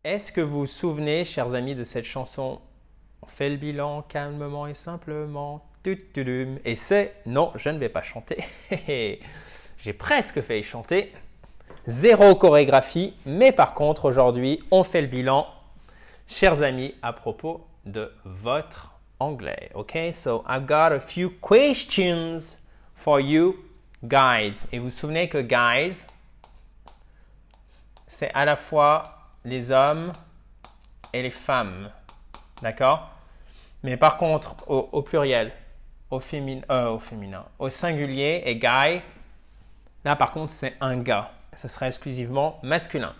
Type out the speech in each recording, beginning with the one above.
Est-ce que vous vous souvenez, chers amis, de cette chanson? On fait le bilan calmement et simplement. Tutudum. Et c'est... Non, je ne vais pas chanter. J'ai presque failli chanter. Zéro chorégraphie. Mais par contre, aujourd'hui, on fait le bilan, chers amis, à propos de votre anglais. OK? So, I've got a few questions for you guys. Et vous vous souvenez que guys, c'est à la fois les hommes et les femmes. D'accord? Mais par contre, au pluriel, au féminin, au singulier et guy, là par contre, c'est un gars. Ça sera exclusivement masculin.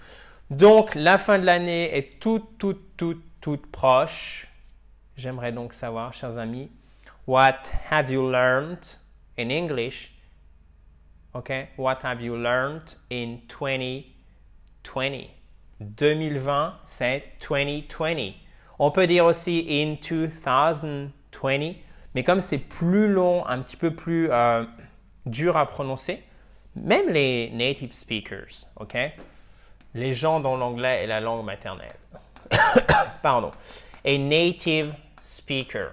Donc, la fin de l'année est toute proche. J'aimerais donc savoir, chers amis, what have you learned in English? Okay? What have you learned in 2020? 2020, c'est 2020. On peut dire aussi in 2020, mais comme c'est plus long, un petit peu plus dur à prononcer, même les native speakers, ok? Les gens dont l'anglais est la langue maternelle. Pardon. A native speaker.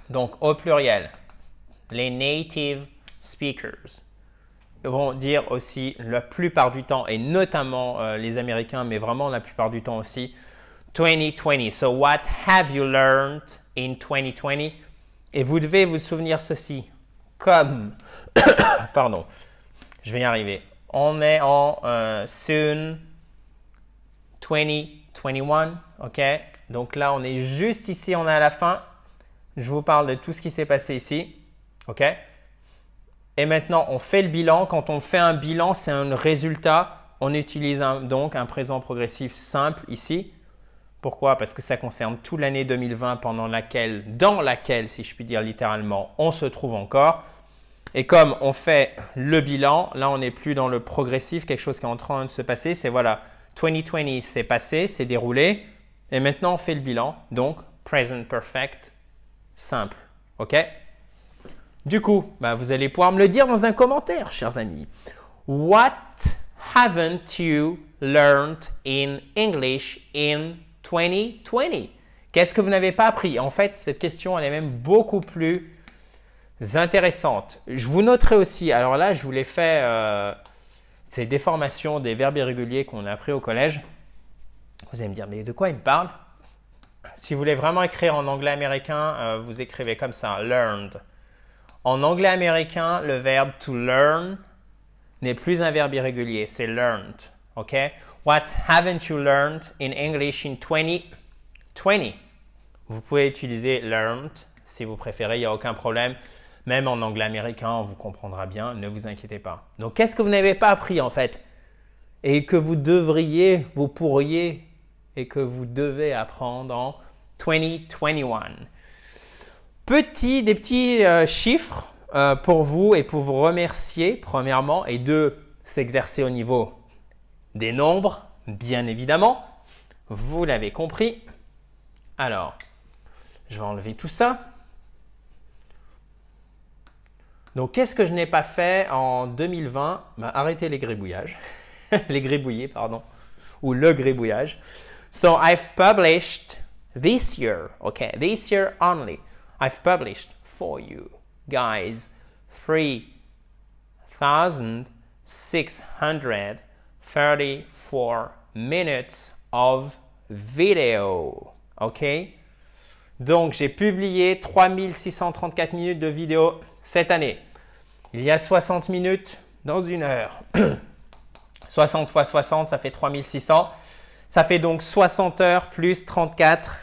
Donc au pluriel, les native speakers vont dire aussi la plupart du temps, et notamment les Américains, mais vraiment la plupart du temps aussi, 2020. So what have you learned in 2020? Et vous devez vous souvenir ceci, comme, pardon, je vais y arriver. On est en soon 2021, ok? Donc là, on est juste ici, on est à la fin. Je vous parle de tout ce qui s'est passé ici, ok? Et maintenant, on fait le bilan. Quand on fait un bilan, c'est un résultat. On utilise donc un présent progressif simple ici. Pourquoi? Parce que ça concerne toute l'année 2020 dans laquelle, si je puis dire littéralement, on se trouve encore. Et comme on fait le bilan, là, on n'est plus dans le progressif, quelque chose qui est en train de se passer. C'est voilà, 2020, c'est passé, c'est déroulé. Et maintenant, on fait le bilan. Donc, present perfect, simple. OK? Du coup, vous allez pouvoir me le dire dans un commentaire, chers amis. What haven't you learned in English in 2020? Qu'est-ce que vous n'avez pas appris? En fait, cette question, elle est même beaucoup plus intéressante. Je vous noterai aussi, alors là, je vous l'ai fait, ces déformations des verbes irréguliers qu'on a appris au collège. Vous allez me dire, mais de quoi il me parle? Si vous voulez vraiment écrire en anglais américain, vous écrivez comme ça, learned. En anglais américain, le verbe to learn n'est plus un verbe irrégulier, c'est learned. OK? What haven't you learned in English in 2020? Vous pouvez utiliser learned si vous préférez, il n'y a aucun problème. Même en anglais américain, on vous comprendra bien, ne vous inquiétez pas. Donc, qu'est-ce que vous n'avez pas appris en fait? Et que vous devriez, vous pourriez et que vous devez apprendre en 2021. Des petits chiffres pour vous et pour vous remercier, premièrement, et deux, s'exercer au niveau des nombres, bien évidemment. Vous l'avez compris. Alors, je vais enlever tout ça. Donc, qu'est-ce que je n'ai pas fait en 2020? Arrêtez les gribouillages. Les gribouillés, pardon. Ou le gribouillage. So, I've published this year, okay, this year only. I've published for you guys 3,634 minutes of video. OK? Donc, j'ai publié 3634 minutes de vidéo cette année. Il y a 60 minutes dans une heure. 60 fois 60, ça fait 3600. Ça fait donc 60 heures plus 34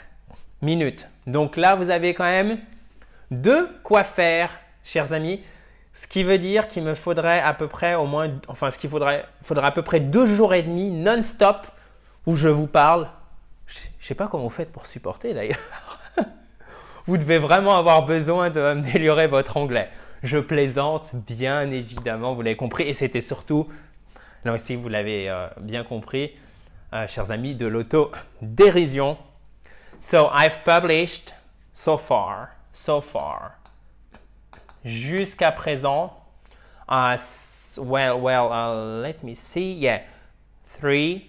minutes. Donc là, vous avez quand même de quoi faire, chers amis. Ce qui veut dire qu'il me faudrait à peu près au moins, enfin, faudrait à peu près 2 jours et demi non-stop où je vous parle. Je ne sais pas comment vous faites pour supporter d'ailleurs. Vous devez vraiment avoir besoin d'améliorer votre anglais. Je plaisante, bien évidemment, vous l'avez compris. Et c'était surtout, là aussi, vous l'avez bien compris, chers amis, de l'auto-dérision. So, I've published so far, jusqu'à présent, let me see, yeah, 3,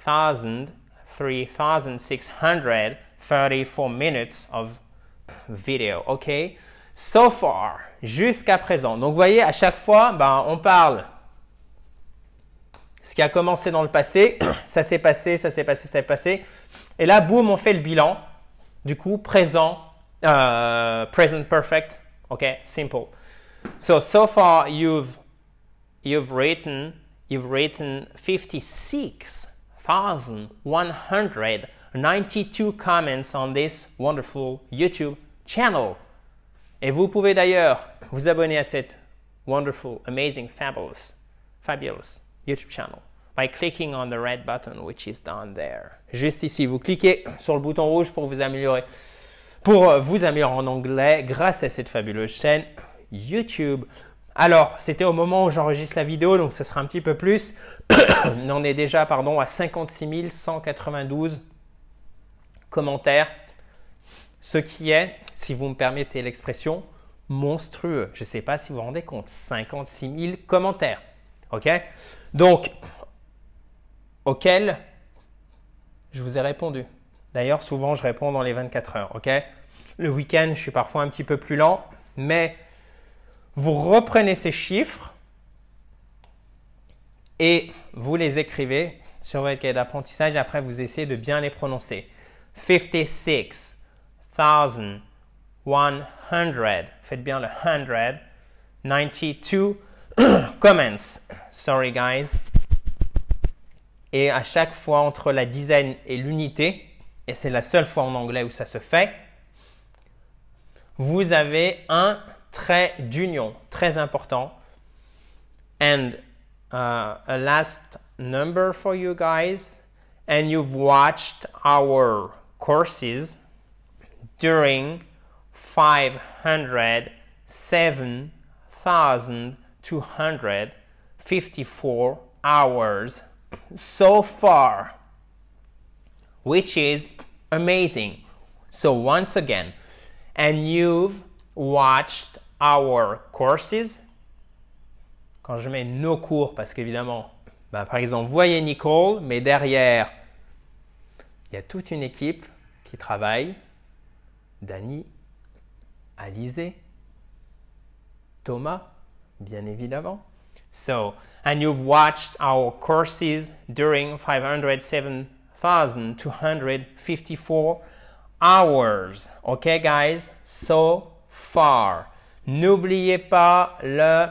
3,634 minutes of video. OK? So far, jusqu'à présent. Donc, vous voyez, à chaque fois, on parle ce qui a commencé dans le passé. Ça s'est passé, ça s'est passé, ça s'est passé. Et là, boum, on fait le bilan. Du coup, présent, present perfect. OK? Simple. So far, you've written 56,192 comments on this wonderful YouTube channel. Et vous pouvez d'ailleurs vous abonner à cette wonderful, amazing, fabulous YouTube channel by clicking on the red button which is down there. Juste ici, vous cliquez sur le bouton rouge pour vous améliorer en anglais grâce à cette fabuleuse chaîne YouTube. Alors, c'était au moment où j'enregistre la vidéo, donc ça sera un petit peu plus. On est déjà, à 56 192 commentaires, ce qui est, si vous me permettez l'expression, monstrueux. Je ne sais pas si vous vous rendez compte, 56 000 commentaires. OK? Donc, auxquels je vous ai répondu. D'ailleurs, souvent, je réponds dans les 24 heures. OK? Le week-end, je suis parfois un petit peu plus lent, mais vous reprenez ces chiffres et vous les écrivez sur votre cahier d'apprentissage et après, vous essayez de bien les prononcer. 56,100. Faites bien le 100. 92 comments. Sorry, guys. Et à chaque fois, entre la dizaine et l'unité, et c'est la seule fois en anglais où ça se fait, vous avez un trait d'union très important. And a last number for you guys. And you've watched our courses during 507,254 hours so far, which is amazing. So once again, and you've watched our courses. Quand je mets nos cours, parce qu'évidemment, par exemple, vous voyez Nicole, mais derrière, il y a toute une équipe qui travaille. Dani, Alizé, Thomas, bien évidemment. So, and you've watched our courses during 507,254 hours. Okay, guys? So far. N'oubliez pas le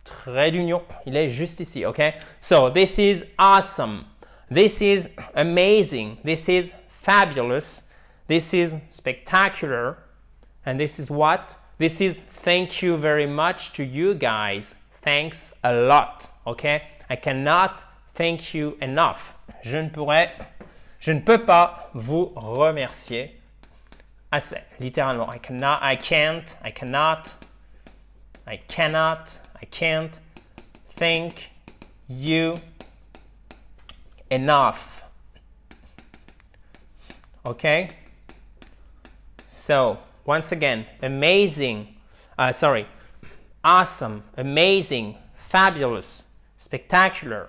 trait d'union. Il est juste ici, okay? So, this is awesome. This is amazing. This is fabulous. This is spectacular. And this is what? This is thank you very much to you guys. Thanks a lot, okay? I cannot thank you enough. Je ne peux pas vous remercier assez, littéralement. I can't thank you enough. Okay? So, once again, awesome, amazing, fabulous, spectacular.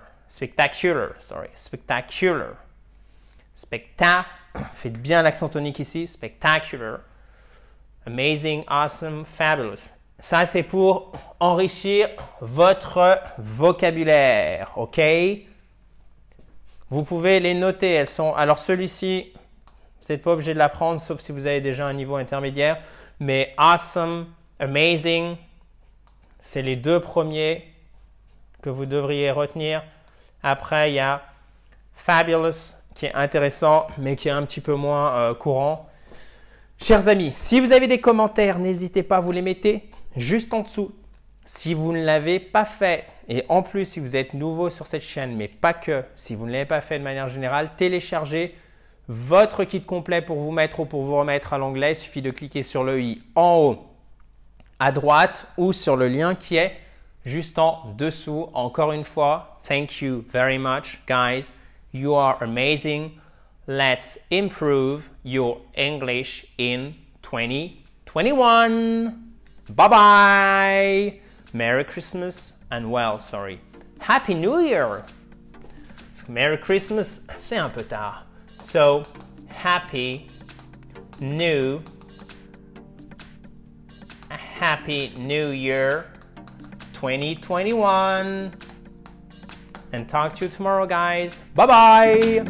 Faites bien l'accent tonique ici, spectacular, amazing, awesome, fabulous. Ça, c'est pour enrichir votre vocabulaire, ok? Vous pouvez les noter, elles sont... Alors celui-ci, vous n'êtes pas obligé de l'apprendre, sauf si vous avez déjà un niveau intermédiaire. Mais awesome, amazing, c'est les deux premiers que vous devriez retenir. Après, il y a fabulous, qui est intéressant, mais qui est un petit peu moins courant. Chers amis, si vous avez des commentaires, n'hésitez pas, vous les mettez juste en dessous. Si vous ne l'avez pas fait, et en plus, si vous êtes nouveau sur cette chaîne, mais pas que, si vous ne l'avez pas fait de manière générale, téléchargez votre kit complet pour vous mettre ou pour vous remettre à l'anglais. Il suffit de cliquer sur le i en haut à droite ou sur le lien qui est juste en dessous. Encore une fois, thank you very much, guys. You are amazing. Let's improve your English in 2021. Bye-bye. Merry Christmas and Happy New Year. Parce Merry Christmas, c'est un peu tard. So, Happy New Year 2021. And talk to you tomorrow, guys. Bye-bye.